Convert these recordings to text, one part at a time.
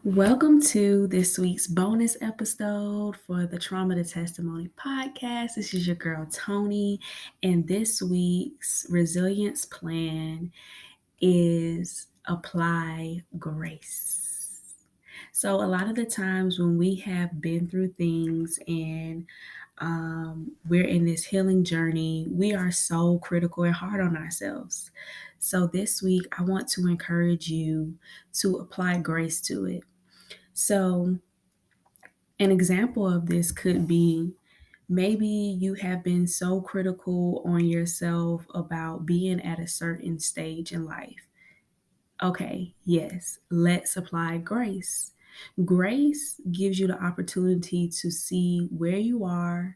Welcome to this week's bonus episode for the Trauma to Testimony podcast. This is your girl Tony, and this week's resilience plan is apply grace. So, a lot of the times when we have been through things and we're in this healing journey, we are so critical and hard on ourselves. So, this week, I want to encourage you to apply grace to it. So, an example of this could be maybe you have been so critical on yourself about being at a certain stage in life. Okay, yes, let's apply grace. Grace gives you the opportunity to see where you are,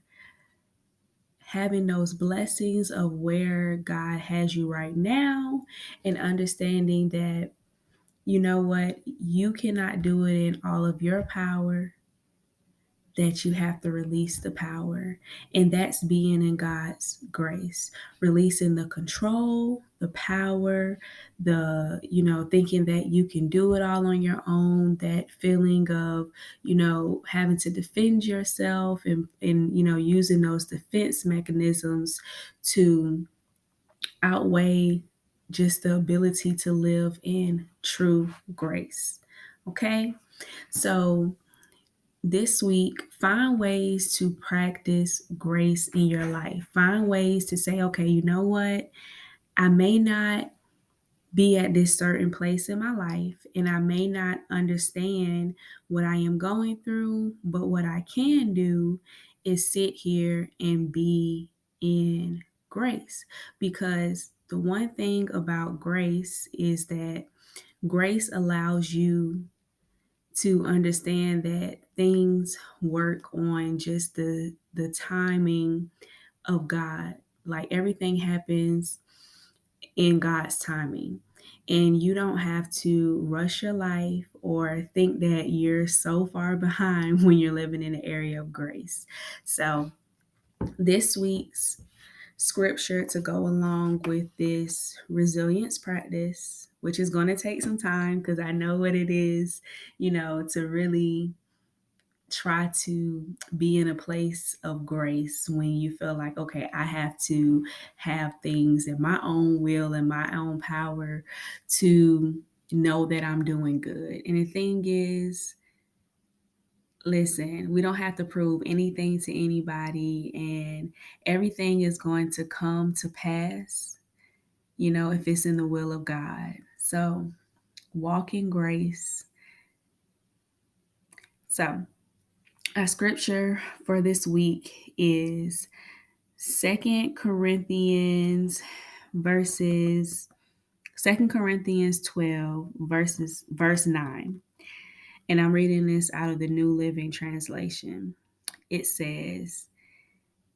having those blessings of where God has you right now, and understanding that, you know what, you cannot do it in all of your power, that you have to release the power. And that's being in God's grace, releasing the control, the power, thinking that you can do it all on your own, that feeling of, having to defend yourself and using those defense mechanisms to outweigh just the ability to live in true grace. Okay. So, this week, find ways to practice grace in your life. Find ways to say, okay, you know what? I may not be at this certain place in my life, and I may not understand what I am going through, but what I can do is sit here and be in grace. Because the one thing about grace is that grace allows you to understand that things work on just the timing of God. Like everything happens in God's timing. And you don't have to rush your life or think that you're so far behind when you're living in an area of grace. So, this week's scripture to go along with this resilience practice, which is going to take some time because I know what it is, to really try to be in a place of grace when you feel like, okay, I have to have things in my own will and my own power to know that I'm doing good. And the thing is, listen, we don't have to prove anything to anybody, and everything is going to come to pass, if it's in the will of God. So, walk in grace. So, our scripture for this week is Second Corinthians verses Second Corinthians 12 verse 9. And I'm reading this out of the New Living Translation. It says,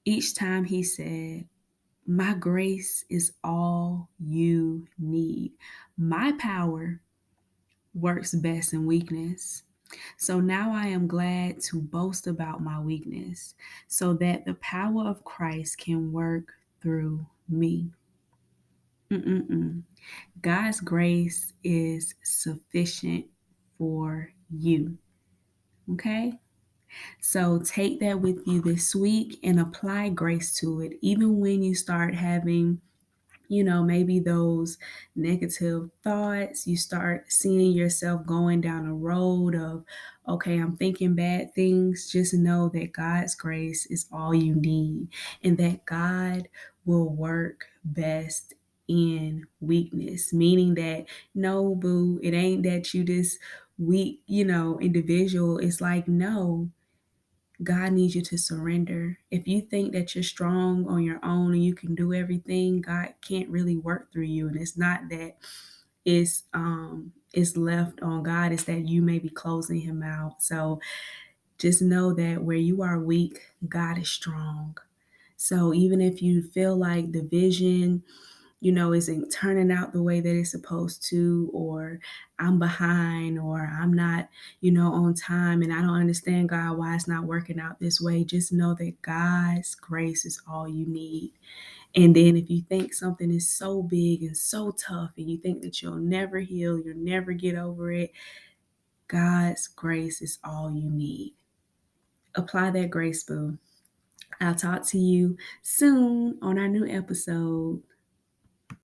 each time he said, my grace is all you need. My power works best in weakness. So now I am glad to boast about my weakness, so that the power of Christ can work through me. Mm-mm-mm. God's grace is sufficient for you. Okay? So take that with you this week and apply grace to it, even when you start having maybe those negative thoughts, you start seeing yourself going down a road of, okay, I'm thinking bad things. Just know that God's grace is all you need and that God will work best in weakness, meaning that no, boo, it ain't that you this weak, individual. It's like, no, God needs you to surrender. If you think that you're strong on your own and you can do everything, God can't really work through you. And it's not that it's left on God, it's that you may be closing him out. So just know that where you are weak, God is strong. So even if you feel like the vision isn't turning out the way that it's supposed to, or I'm behind, or I'm not, on time, and I don't understand, God, why it's not working out this way. Just know that God's grace is all you need. And then if you think something is so big and so tough, and you think that you'll never heal, you'll never get over it, God's grace is all you need. Apply that grace, boo. I'll talk to you soon on our new episode.